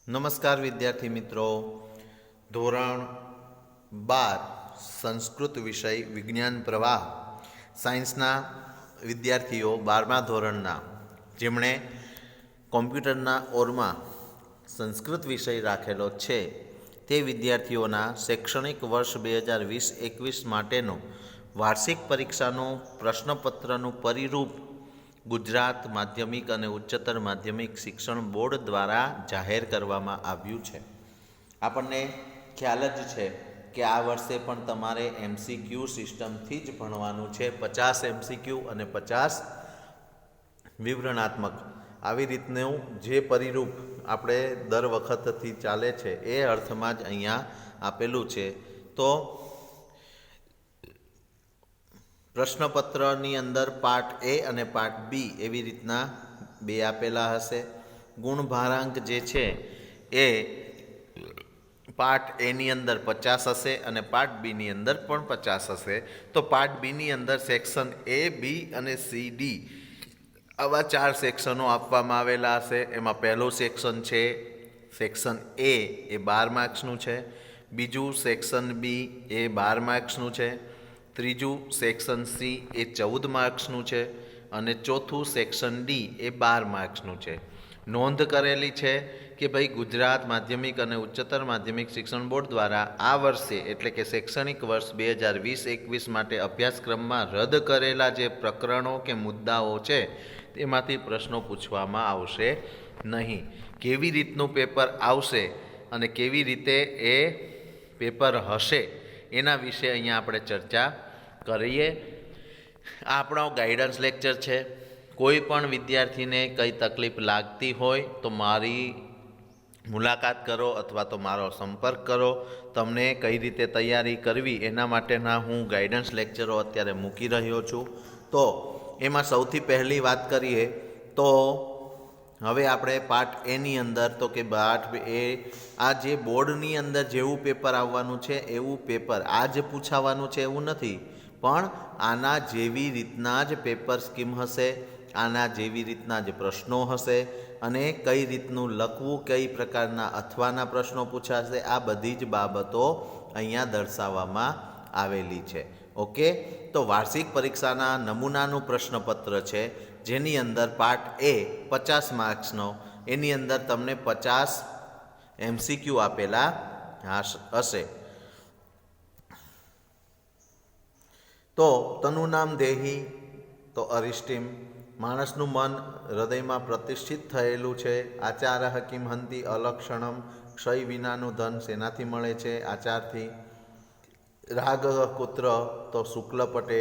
નમસ્કાર વિદ્યાર્થી મિત્રો. ધોરણ 12 સંસ્કૃત વિષય વિજ્ઞાન પ્રવાહ સાયન્સના વિદ્યાર્થીઓ 12મા ધોરણના જેમણે કોમ્પ્યુટરના ઓરમાં સંસ્કૃત વિષય રાખેલો છે તે વિદ્યાર્થીઓના શૈક્ષણિક વર્ષ 2020-21 માટેનો વાર્ષિક પરીક્ષાનું પ્રશ્નપત્રનું પરિરૂપ ગુજરાત માધ્યમિક અને ઉચ્ચતર માધ્યમિક શિક્ષણ બોર્ડ દ્વારા જાહેર કરવામાં આવ્યું છે. આપણને ખ્યાલ જ છે કે આ વર્ષે પણ તમારે MCQ સિસ્ટમથી જ ભણવાનું છે. 50 MCQ અને 50 વિવરણાત્મક આવી રીતનું જે પરિરૂપ આપણે દર વખતથી ચાલે છે એ અર્થમાં જ અહીંયા આપેલું છે. તો પ્રશ્નપત્રની અંદર પાર્ટ એ અને પાર્ટ બી એવી રીતના બે આપેલા હશે. ગુણભારાંક જે છે એ પાર્ટ એની અંદર 50 હશે અને પાર્ટ બીની અંદર પણ 50 હશે. તો પાર્ટ બીની અંદર સેક્શન એ, બી અને સી, ડી આવા 4 સેક્શનો આપવામાં આવેલા હશે. એમાં પહેલું સેક્શન છે સેક્શન એ 12 માર્ક્સનું છે. બીજું સેક્શન બી એ 12 માર્ક્સનું છે. ત્રીજું સેક્શન સી એ 14 માર્ક્સનું છે અને ચોથું સેક્શન ડી એ 12 માર્ક્સનું છે. નોંધ કરેલી છે કે ભાઈ ગુજરાત માધ્યમિક અને ઉચ્ચતર માધ્યમિક શિક્ષણ બોર્ડ દ્વારા આ વર્ષે એટલે કે શૈક્ષણિક વર્ષ 2020-21 માટે અભ્યાસક્રમમાં રદ કરેલા જે પ્રકરણો કે મુદ્દાઓ છે તેમાંથી પ્રશ્નો પૂછવામાં આવશે નહીં. કેવી રીતનું પેપર આવશે અને કેવી રીતે એ પેપર હશે એના વિશે અહીંયા આપણે ચર્ચા કરીએ. આ આપણો ગાઈડન્સ લેક્ચર છે. કોઈ પણ વિદ્યાર્થીને કંઈ તકલીફ લાગતી હોય તો મારી મુલાકાત કરો અથવા તો મારો સંપર્ક કરો. તમને કઈ રીતે તૈયારી કરવી એના માટેના હું ગાઈડન્સ લેક્ચરો અત્યારે મૂકી રહ્યો છું. તો એમાં સૌથી પહેલી વાત કરીએ તો હવે આપણે પાર્ટ એની અંદર તો કે પાર્ટ એ આ જે બોર્ડની અંદર જેવું પેપર આવવાનું છે એવું પેપર આ જ પૂછાવાનું છે એવું નથી, પણ આના જેવી રીતના જ પેપર સ્કીમ હશે, આના જેવી રીતના જ પ્રશ્નો હશે અને કઈ રીતનું લખવું, કઈ પ્રકારના અથવાના પ્રશ્નો પૂછાશે, આ બધી જ બાબતો અહીંયા દર્શાવવામાં આવેલી છે. ઓકે, તો વાર્ષિક પરીક્ષાના નમૂનાનું પ્રશ્નપત્ર છે જેની અંદર પાર્ટ એ 50 માર્ક્સનો, એની અંદર તમને 50 MCQ આપેલા હશે. તો તનું નામ દેહી તો અરિષ્ટિમ, માણસનું મન હૃદયમાં પ્રતિષ્ઠિત થયેલું છે. આચાર હકીમ હંતી અલક્ષણમ, ક્ષય વિનાનું ધન શેનાથી મળે છે? આચારથી. રાગ કુત્ર તો શુક્લપટે.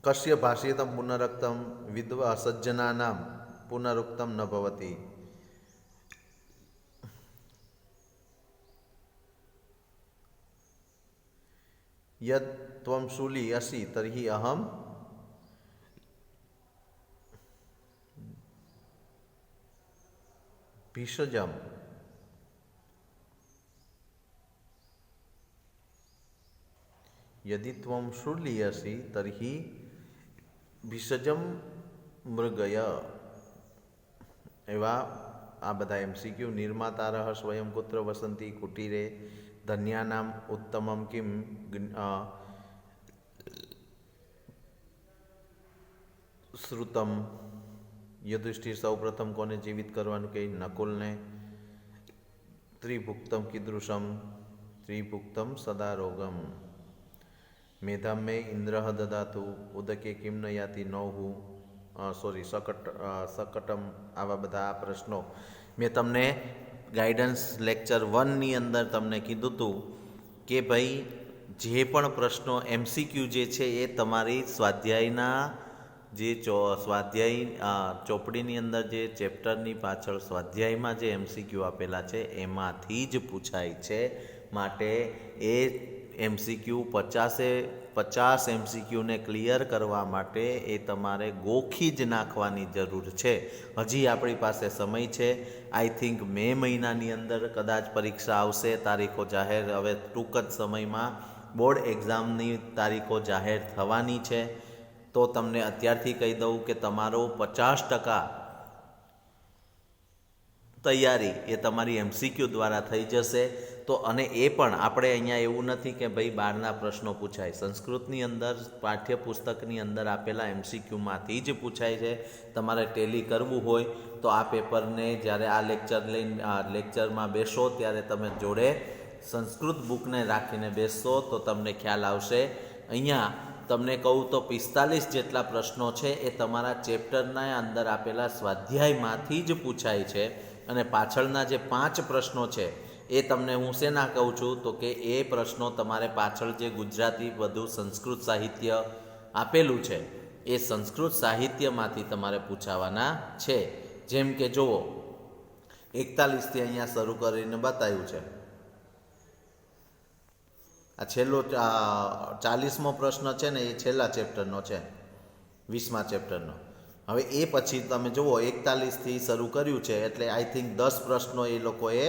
કશ્ય ભાષ્યતમ પુનરક્તમ વિદ્વા સજ્જનાનામ પુનરુક્તમ ન ભવતી. યદ ત્વમ શૂલી અસી તર્હિ અહમ ભીષજમ. યદિ ત્વમ શૂલ્યસી તર્હિ ભીષજમ મૃગય. એવા આ બધા MCQ. નિર્માતારઃ સ્વયં કુત્ર વસંતી કુટીરે, ધન્યાનામ ઉત્તમમ કિમ. શ્રુતમ. યુધિષ્ઠિર સૌ પ્રથમ કોને જીવિત કરવાનું કહે? નકુલને. ત્રિભુક્તમ કીદૃશમ? ત્રિભુક્તમ સદારોગમ. મેધામ મે ઇન્દ્ર દદાતુ ઉદકે કિમ ન યાતિ નૌહુ. શકટમ. આવા બધા પ્રશ્નો મેં તમને ગાઈડન્સ લેક્ચર 1ની અંદર તમને કીધું હતું કે ભાઈ જે પણ પ્રશ્નો MCQ જે છે એ તમારી સ્વાધ્યાયના જે સ્વાધ્યાય ચોપડીની અંદર જે ચેપ્ટરની પાછળ સ્વાધ્યાયમાં જે MCQ આપેલા છે એમાંથી જ પૂછાય છે. માટે એ MCQ 50 MCQને ક્લિયર કરવા માટે એ તમારે ગોખી જ નાખવાની જરૂર છે. હજી આપણી પાસે સમય છે. આઈ થિંક મે મહિનાની અંદર કદાચ પરીક્ષા આવશે. તારીખો જાહેર હવે ટૂંક જ સમયમાં બોર્ડ એક્ઝામની તારીખો જાહેર થવાની છે. તો તમને અત્યારથી કહી દઉં કે તમારો 50% તૈયારી એ તમારી એમસીક્યુ દ્વારા થઈ જશે. તો અને એ પણ આપણે અહીંયા એવું નથી કે ભાઈ બહારના પ્રશ્નો પૂછાય, સંસ્કૃતની અંદર પાઠ્યપુસ્તકની અંદર આપેલા એમસીક્યુમાંથી જ પૂછાય છે. તમારે ટેલી કરવું હોય તો આ પેપરને જ્યારે આ લેક્ચરમાં બેસો ત્યારે તમે જોડે સંસ્કૃત બુકને રાખીને બેસશો તો તમને ખ્યાલ આવશે. અહીંયા તમને કહું તો 45 જેટલા પ્રશ્નો છે એ તમારા ચેપ્ટરના અંદર આપેલા સ્વાધ્યાયમાંથી જ પૂછાય છે. અને પાછળના જે 5 પ્રશ્નો છે એ તમને હું શેના કહું છું તો કે એ પ્રશ્નો તમારે પાછળ જે ગુજરાતી બધું સંસ્કૃત સાહિત્ય આપેલું છે એ સંસ્કૃત સાહિત્યમાંથી તમારે પૂછાવાના છે. જેમ કે જુઓ 41થી અહીંયા શરૂ કરીને બતાવ્યું છે. આ છેલ્લો 40મો પ્રશ્ન છે ને એ છેલ્લા ચેપ્ટરનો છે, 20મા ચેપ્ટરનો. હવે એ પછી તમે જુઓ 41થી શરૂ કર્યું છે એટલે આઈ થિંક 10 પ્રશ્નો એ લોકોએ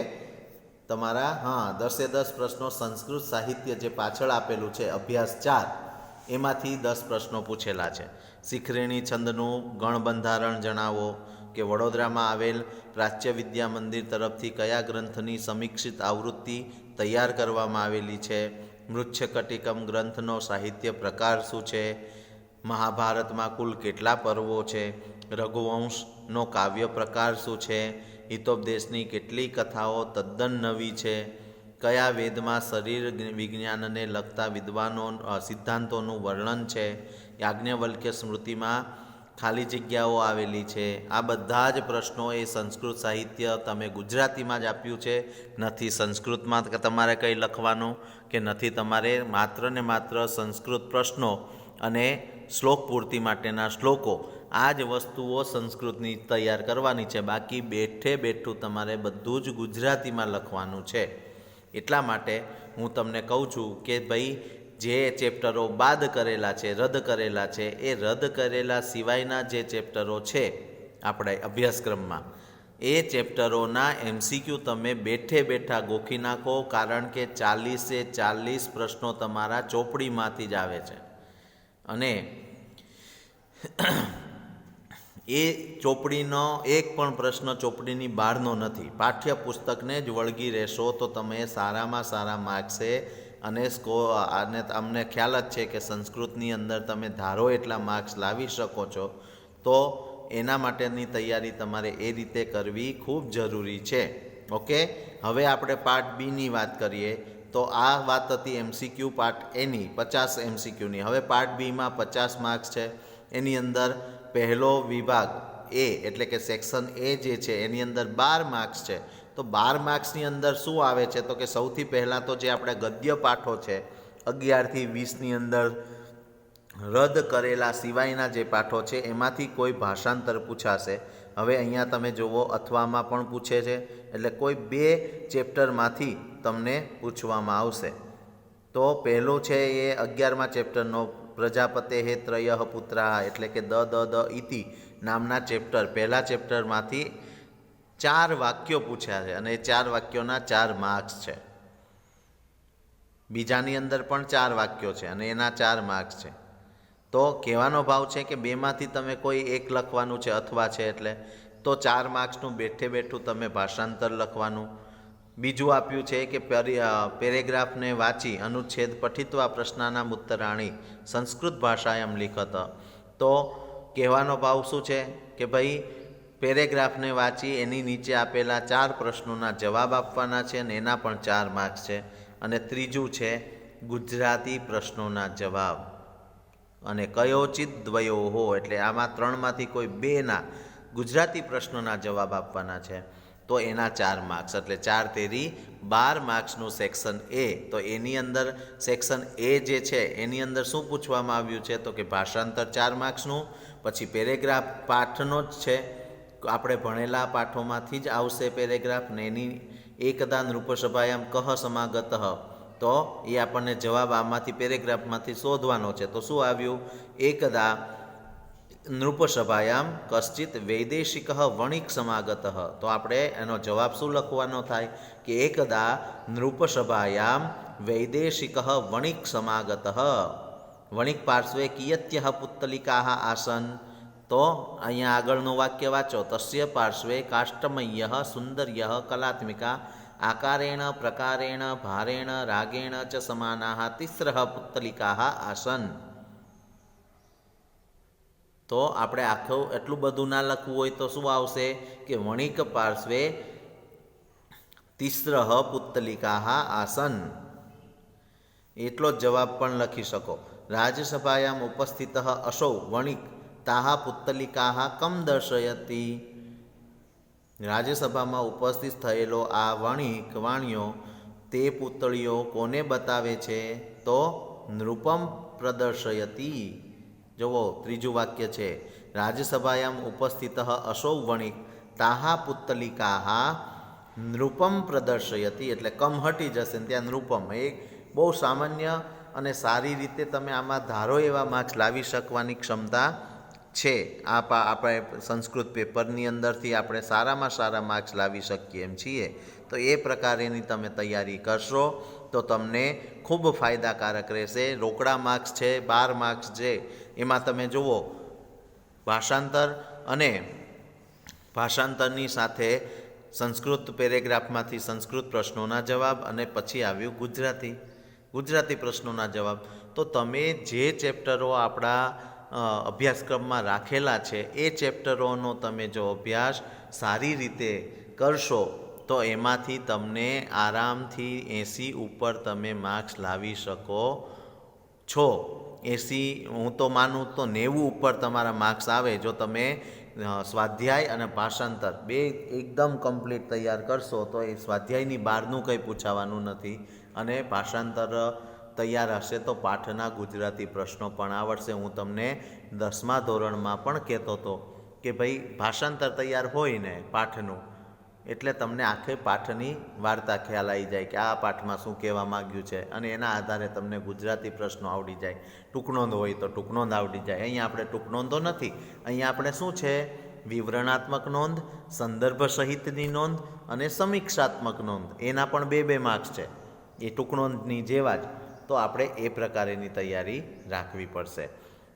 તમારા 10 પ્રશ્નો સંસ્કૃત સાહિત્ય જે પાછળ આપેલું છે અભ્યાસ 4 એમાંથી 10 પ્રશ્નો પૂછેલા છે. શિખરેણી છંદનું ગણબંધારણ જણાવો, કે વડોદરામાં આવેલ પ્રાચ્ય વિદ્યા મંદિર તરફથી કયા ગ્રંથની સમીક્ષિત આવૃત્તિ તૈયાર કરવામાં આવેલી છે, મૃચ્છકટિકમ ગ્રંથનો સાહિત્ય પ્રકાર શું છે, મહાભારતમાં કુલ કેટલા પર્વો છે, રઘુવંશનો કાવ્ય પ્રકાર શું છે, હિતોપદેશની કેટલી કથાઓ તદ્દન નવી છે, કયા વેદમાં શરીર વિજ્ઞાનને લગતા વિદ્વાનો સિદ્ધાંતોનું વર્ણન છે, યાજ્ઞવલ્ક્ય સ્મૃતિમાં ખાલી જગ્યાઓ આવેલી છે. આ બધા જ પ્રશ્નો એ સંસ્કૃત સાહિત્ય તમે ગુજરાતીમાં જ આપ્યું છે. નથી સંસ્કૃતમાં તમારે કંઈ લખવાનું કે નથી તમારે માત્ર ને માત્ર સંસ્કૃત પ્રશ્નો અને શ્લોક પૂર્તિ માટેના શ્લોકો, આ જ વસ્તુઓ સંસ્કૃતની તૈયાર કરવાની છે. બાકી બેઠું તમારે બધું જ ગુજરાતીમાં લખવાનું છે. એટલા માટે હું તમને કહું છું કે ભાઈ જે ચેપ્ટરો બાદ કરેલા છે, રદ કરેલા છે, એ રદ કરેલા સિવાયના જે ચેપ્ટરો છે આપણે અભ્યાસક્રમમાં એ ચેપ્ટરોના એમસીક્યુ તમે બેઠા ગોખી નાખો. કારણ કે 40 પ્રશ્નો તમારા ચોપડીમાંથી જ આવે છે અને એ ચોપડીનો એક પણ પ્રશ્ન ચોપડીની બહારનો નથી. પાઠ્યપુસ્તકને જ વળગી રહેશો તો તમે સારામાં સારા માર્ક્સે અને અમને ખ્યાલ જ છે કે સંસ્કૃતની અંદર તમે ધારો એટલા માર્ક્સ લાવી શકો છો. તો એના માટેની તૈયારી તમારે એ રીતે કરવી ખૂબ જરૂરી છે. ઓકે, હવે આપણે પાર્ટ બીની વાત કરીએ. તો આ વાત હતી એમસીક્યુ પાર્ટ એની 50 એમસીક્યુની. હવે પાર્ટ બીમાં 50 માર્ક્સ છે. એની અંદર પહેલો વિભાગ એ એટલે કે સેક્શન એ જે છે એની અંદર 12 માર્ક્સ છે. તો 12 માર્ક્સની અંદર શું આવે છે તો કે સૌથી પહેલાં તો જે આપણે ગદ્ય પાઠો છે 11 થી 20ની અંદર રદ કરેલા સિવાયના જે પાઠો છે એમાંથી કોઈ ભાષાંતર પૂછાશે. હવે અહીંયા તમે જુઓ અથવામાં પણ પૂછે છે એટલે કોઈ 2 ચેપ્ટરમાંથી તમને પૂછવામાં આવશે. તો પહેલો છે એ 11મા ચેપ્ટરનો પ્રજાપતે હે ત્રય પુત્રા એટલે કે દ ઇતિ નામના ચેપ્ટર, પહેલા ચેપ્ટરમાંથી 4 વાક્યો પૂછ્યા છે અને એ 4 વાક્યોના 4 માર્ક્સ છે. બીજાની અંદર પણ 4 વાક્યો છે અને એના 4 માર્ક્સ છે. તો કહેવાનો ભાવ છે કે બેમાંથી તમે કોઈ એક લખવાનું છે અથવા છે એટલે તો 4 માર્ક્સનું બેઠું તમે ભાષાંતર લખવાનું. બીજું આપ્યું છે કે પેરેગ્રાફને વાંચી અનુચ્છેદ પઠિત્વા પ્રશ્નાના ઉત્તરાણી સંસ્કૃત ભાષાયામ લિખત. તો કહેવાનો ભાવ શું છે કે ભાઈ પેરેગ્રાફને વાંચી એની નીચે આપેલા 4 પ્રશ્નોના જવાબ આપવાના છે અને એના પણ 4 માર્ક્સ છે. અને ત્રીજું છે ગુજરાતી પ્રશ્નોના જવાબ અને કયોચિત દ્વયોહો એટલે આમાં 3માંથી કોઈ 2ના ગુજરાતી પ્રશ્નોના જવાબ આપવાના છે. તો એના 4 માર્ક્સ એટલે 4 તેરી 12 માર્ક્સનું સેક્શન એ. તો એની અંદર સેક્શન એ જે છે એની અંદર શું પૂછવામાં આવ્યું છે તો કે ભાષાંતર 4 માર્ક્સનું, પછી પેરેગ્રાફ પાઠનો જ છે, આપણે ભણેલા પાઠોમાંથી જ આવશે પેરેગ્રાફ ને એની એકદા નૃપસભાયામ કહ સમાગત. તો એ આપણને જવાબ આમાંથી પેરેગ્રાફમાંથી શોધવાનો છે. તો શું આવ્યું એકદા નૃપસભાયામ કશ્ચિત વૈદેશિક વણિક સમાગત. તો આપણે એનો જવાબ શું લખવાનો થાય કે એકદા નૃપસભાયામ વૈદેશિક વણિક સમાગત. વણિક પાર્શ્વે કિયત્ય પુત્તલિકા આસન. તો અહીંયા આગળનું વાક્ય વાંચો. તસ્ય પાર્શ્વે કાષ્ટમય્ય સુંદર્ય કલાત્મિકા આકારેણ પ્રકારેણ ભારેણ રાગેણ ચ સમાનાઃ તિસ્રઃ પુત્તલિકાઃ આસન. તો આપણે આખું એટલું બધું ના લખવું હોય તો શું આવશે કે વણિક પાર્શ્વે તિસ્રઃ પુત્તલિકાઃ આસન. એટલો જ જવાબ પણ લખી શકો. રાજસભાયામ ઉપસ્થિત અસૌ વણિક તાહ પુત્તલિકાઃ કમ દર્શયતિ. રાજ્યસભામાં ઉપસ્થિત થયેલો આ વાણિયો તે પૂતળીઓ કોને બતાવે છે? તો નૃપમ પ્રદર્શયતિ. જુઓ ત્રીજું વાક્ય છે રાજ્યસભાયામ ઉપસ્થિત અસૌ વણિક તાહ પુત્તલિકાઃ નૃપમ પ્રદર્શયતિ. એટલે કમ હટી જશે ને ત્યાં નૃપમ. એ બહુ સામાન્ય અને સારી રીતે તમે આમાં ધારો એવા માર્ક્સ લાવી શકવાની ક્ષમતા છે. આપણે સંસ્કૃત પેપરની અંદરથી આપણે સારામાં સારા માર્ક્સ લાવી શકીએ એમ છીએ. તો એ પ્રકારેની તમે તૈયારી કરશો તો તમને ખૂબ ફાયદાકારક રહેશે. રોકડા માર્ક્સ છે 12 માર્ક્સ છે, એમાં તમે જુઓ ભાષાંતર અને ભાષાંતરની સાથે સંસ્કૃત પેરેગ્રાફમાંથી સંસ્કૃત પ્રશ્નોના જવાબ અને પછી આવ્યું ગુજરાતી પ્રશ્નોના જવાબ. તો તમે જે ચેપ્ટરો આપણા અભ્યાસક્રમમાં રાખેલા છે એ ચેપ્ટરોનો તમે જો અભ્યાસ સારી રીતે કરશો તો એમાંથી તમને આરામથી 80 ઉપર તમે માર્ક્સ લાવી શકો છો. 80 હું તો માનું તો 90 ઉપર તમારા માર્ક્સ આવે જો તમે સ્વાધ્યાય અને ભાષાંતર બે એકદમ કમ્પ્લીટ તૈયાર કરશો. તો એ સ્વાધ્યાયની બહારનું કંઈ પૂછાવાનું નથી અને ભાષાંતર તૈયાર હશે તો પાઠના ગુજરાતી પ્રશ્નો પણ આવડશે. હું તમને 10મા ધોરણમાં પણ કહેતો હતો કે ભાઈ ભાષાંતર તૈયાર હોય ને પાઠનું એટલે તમને આખે પાઠની વાર્તા ખ્યાલ આવી જાય કે આ પાઠમાં શું કહેવા માગ્યું છે અને એના આધારે તમને ગુજરાતી પ્રશ્નો આવડી જાય. ટૂંકનોંધ હોય તો ટૂંકનોંધ આવડી જાય. અહીંયા આપણે ટૂંકનોંધો નથી, અહીંયા આપણે શું છે વિવરણાત્મક નોંધ, સંદર્ભ સહિતની નોંધ અને સમીક્ષાત્મક નોંધ. એના પણ 2 માર્ક્સ છે એ ટૂંકનોંધની જેવા જ. તો આપણે એ પ્રકારેની તૈયારી રાખવી પડશે.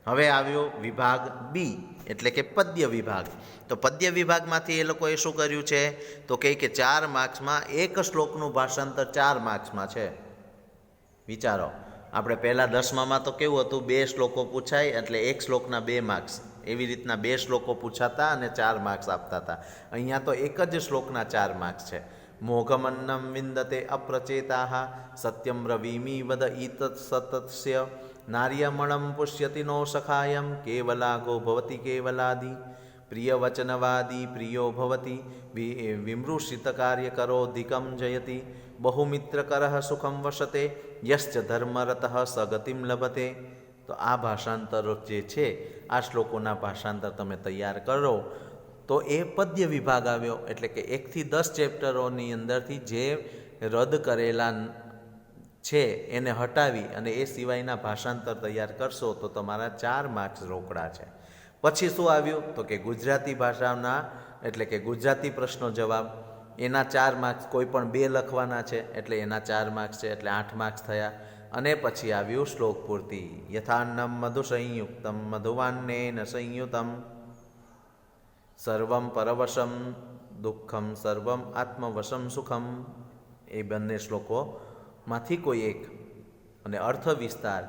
હવે આવ્યો વિભાગ બી એટલે કે પદ્ય વિભાગ. તો પદ્ય વિભાગમાંથી એ લોકોએ શું કર્યું છે તો કે 4 માર્ક્સમાં એક શ્લોકનું ભાષાંતર 4 માર્ક્સમાં છે. વિચારો, આપણે પહેલાં 10મામાં તો કેવું હતું 2 શ્લોકો પૂછાય એટલે એક શ્લોકના 2 માર્ક્સ, એવી રીતના 2 શ્લોકો પૂછાતા અને 4 માર્ક્સ આપતા હતા. અહીંયા તો એક જ શ્લોકના 4 માર્ક્સ છે. મોઘમન્નમ વિંદતે અપ્રચેતાઃ સત્યમ બ્રવીમિ વદ ઈતત સતસ્ય નાર્યમણમ પુષ્યતિ નો સખાયમ કેવલાગો ભવતિ કેવલાદિ પ્રિયવચનવાદી પ્રિયો ભવતિ વિમૃષિત કાર્યકરોધિકમ જયતિ બહુમિત્રકરઃ સુખમ વસતે યશ્ચ ધર્મરતઃ સગતિમ લભતે. તો આ ભાષાંતર જે છે આ શ્લોકોના ભાષાંતર તમે તૈયાર કરો તો એ પદ્ય વિભાગ આવ્યો. એટલે કે 1 થી 10 ચેપ્ટરોની અંદરથી જે રદ કરેલા છે એને હટાવી અને એ સિવાયના ભાષાંતર તૈયાર કરશો તો તમારા 4 માર્ક્સ રોકડા છે. પછી શું આવ્યું તો કે ગુજરાતી ભાષાના એટલે કે ગુજરાતી પ્રશ્નો જવાબ, એના 4 માર્ક્સ, કોઈ પણ 2 લખવાના છે એટલે એના 4 માર્ક્સ છે એટલે 8 માર્ક્સ થયા. અને પછી આવ્યું શ્લોક પૂર્તિ. યથાન્નમ મધુ સંયુક્તમ મધુવાન્નેન સંયુતમ સર્વમ પરવશમ દુઃખમ સર્વમ આત્મવશમ સુખમ. એ બંને શ્લોકોમાંથી કોઈ એક. અને અર્થ વિસ્તાર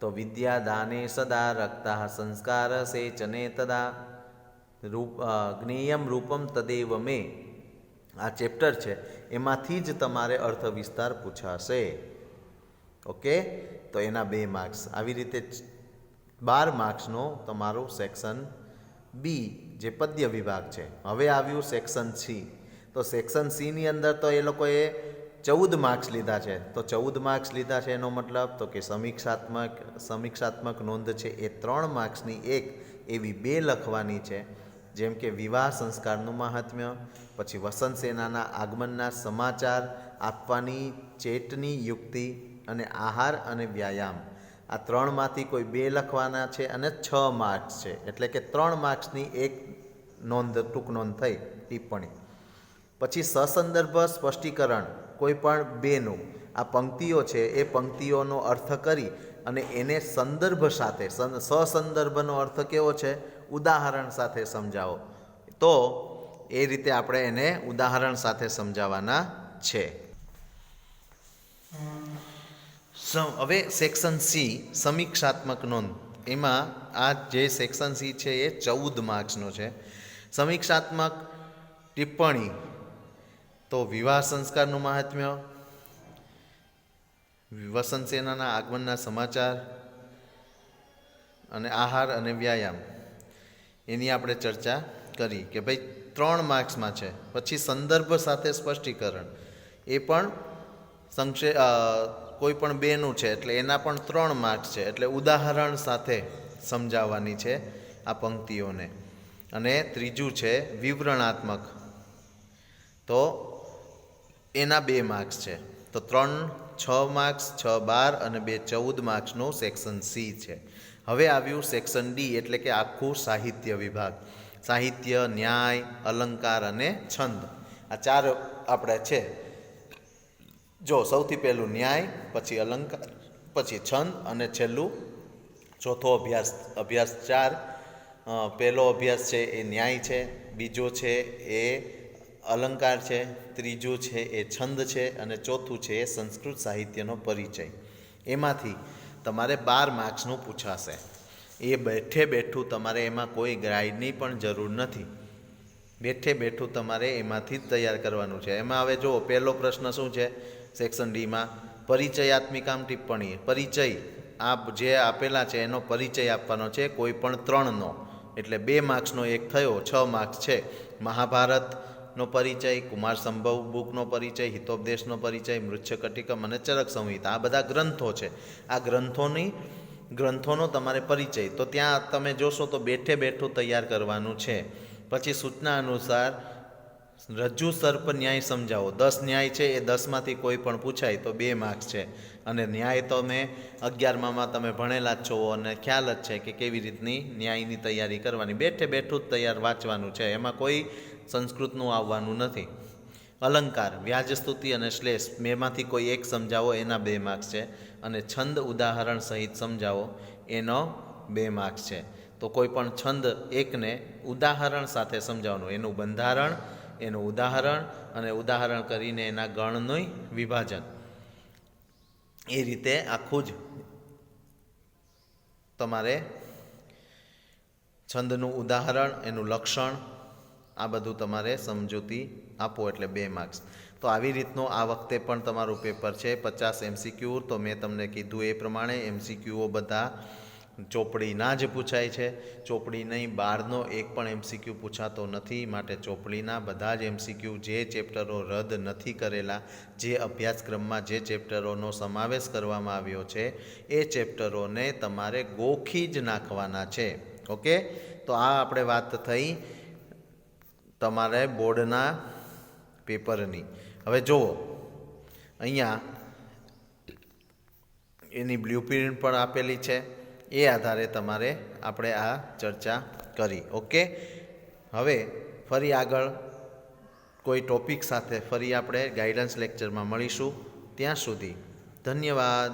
તો વિદ્યા દાને સદા રક્તા સંસ્કાર સેચને તદા જ્ઞેયમ રૂપમ તદેવ મે. આ ચેપ્ટર છે એમાંથી જ તમારે અર્થ વિસ્તાર પૂછાશે. ઓકે, તો એના 2 માર્ક્સ. આવી રીતે 12 માર્ક્સનો તમારું સેક્શન બી જે પદ્ય વિભાગ છે. હવે આવ્યું સેક્શન સી. તો સેક્શન સીની અંદર તો એ લોકોએ 14 માર્ક્સ લીધા છે. તો 14 માર્ક્સ લીધા છે એનો મતલબ તો કે સમીક્ષાત્મક નોંધ છે એ 3 માર્ક્સની એક એવી 2 લખવાની છે. જેમ કે વિવાહ સંસ્કારનું મહાત્મ્ય, પછી વસંત સેનાના આગમનના સમાચાર આપવાની ચેટની યુક્તિ અને આહાર અને વ્યાયામ. આ 3માંથી કોઈ 2 લખવાના છે અને 6 માર્ક્સ છે. એટલે કે 3 માર્ક્સની એક નોંધ ટૂંકનોંધ થઈ ટિપ્પણી. પછી સસંદર્ભ સ્પષ્ટીકરણ કોઈ પણ 2નું. આ પંક્તિઓ છે એ પંક્તિઓનો અર્થ કરી અને એને સંદર્ભ સાથે, સસંદર્ભનો અર્થ કેવો છે ઉદાહરણ સાથે સમજાવો. તો એ રીતે આપણે એને ઉદાહરણ સાથે સમજાવવાના છે. હવે સેક્શન સી સમીક્ષાત્મક નોંધ. એમાં આ જે સેક્શન સી છે એ 14 માર્ક્સનો છે. સમીક્ષાત્મક ટિપ્પણી તો વિવાહ સંસ્કારનું મહાત્મ્ય, વસંત સેનાના આગમનના સમાચાર અને આહાર અને વ્યાયામ એની આપણે ચર્ચા કરી કે ભાઈ 3 માર્ક્સમાં છે. પછી સંદર્ભ સાથે સ્પષ્ટીકરણ એ પણ કોઈ પણ બેનું છે એટલે એના પણ 3 માર્ક્સ છે. એટલે ઉદાહરણ સાથે સમજાવવાની છે આ પંક્તિઓને. અને ત્રીજું છે વિવરણાત્મક, તો એના 2 માર્ક્સ છે. તો 3 6 માર્ક્સ, 6 12 અને 2 14 માર્ક્સનું સેક્શન સી છે. હવે આવ્યું સેક્શન ડી એટલે કે આખું સાહિત્ય વિભાગ. સાહિત્ય, ન્યાય, અલંકાર અને છંદ આ 4 આપણે છે. જો સૌથી પહેલું ન્યાય, પછી અલંકાર, પછી છંદ અને છેલ્લું ચોથો અભ્યાસ 4. પહેલો અભ્યાસ છે એ ન્યાય છે, બીજો છે એ અલંકાર છે, ત્રીજું છે એ છંદ છે અને ચોથું છે એ સંસ્કૃત સાહિત્યનો પરિચય. એમાંથી તમારે 12 માર્ક્સનું પૂછાશે. એ બેઠું તમારે એમાં કોઈ ગાઈડની પણ જરૂર નથી. બેઠું તમારે એમાંથી જ તૈયાર કરવાનું છે. એમાં હવે જુઓ, પહેલો પ્રશ્ન શું છે સેક્શન ડીમાં? પરિચયાત્મિકામ ટિપ્પણી. પરિચય આ જે આપેલા છે એનો પરિચય આપવાનો છે, કોઈ પણ 3નો. એટલે 2 માર્ક્સનો એક થયો, 6 માર્ક્સ છે. મહાભારતનો પરિચય, કુમાર સંભવ બુકનો પરિચય, હિતોપદેશનો પરિચય, મૃચ્છકટિકમ અને ચરક સંહિતા આ બધા ગ્રંથો છે. આ ગ્રંથોનો તમારે પરિચય તો ત્યાં તમે જોશો તો બેઠું તૈયાર કરવાનું છે. પછી સૂચના અનુસાર રજ્જુ સર્પ ન્યાય સમજાવો. 10 ન્યાય છે એ 10માંથી કોઈ પણ પૂછાય તો 2 માર્ક્સ છે. અને ન્યાય તો મેં 11માં તમે ભણેલા જ છો અને ખ્યાલ જ છે કે કેવી રીતની ન્યાયની તૈયારી કરવાની. બેઠું જ તૈયાર વાંચવાનું છે, એમાં કોઈ સંસ્કૃતનું આવવાનું નથી. અલંકાર, વ્યાજસ્તુતિ અને શ્લેષ બેમાંથી કોઈ એક સમજાવો, એના 2 માર્ક્સ છે. અને છંદ ઉદાહરણ સહિત સમજાવો, એનો 2 માર્ક્સ છે. તો કોઈ પણ છંદ એકને ઉદાહરણ સાથે સમજાવવાનું, એનું બંધારણ, એનું ઉદાહરણ અને ઉદાહરણ કરીને એના ગણનું વિભાજન. એ રીતે આખું જ તમારે છંદનું ઉદાહરણ, એનું લક્ષણ આ બધું તમારે સમજૂતી આપો એટલે 2 માર્ક્સ. તો આવી રીતનું આ વખતે પણ તમારું પેપર છે. 50 MCQ. તો મેં તમને કીધું એ પ્રમાણે MCQઓ બધા ચોપડીના જ પૂછાય છે. ચોપડી નહીં, બહારનો એક પણ MCQ પૂછાતો નથી. માટે ચોપડીના બધા જ MCQ જે ચેપ્ટરો રદ નથી કરેલા, જે અભ્યાસક્રમમાં જે ચેપ્ટરોનો સમાવેશ કરવામાં આવ્યો છે એ ચેપ્ટરોને તમારે ગોખી જ નાખવાના છે. ઓકે, તો આ આપણે વાત થઈ તમારે બોર્ડના પેપરની. હવે જુઓ, અહીંયા એની બ્લુપ્રિન્ટ પણ આપેલી છે. એ આધારે તમારે આપણે આ ચર્ચા કરી. ઓકે, હવે ફરી આગળ કોઈ ટોપિક સાથે ફરી આપણે ગાઈડન્સ લેક્ચરમાં મળીશું. ત્યાં સુધી ધન્યવાદ.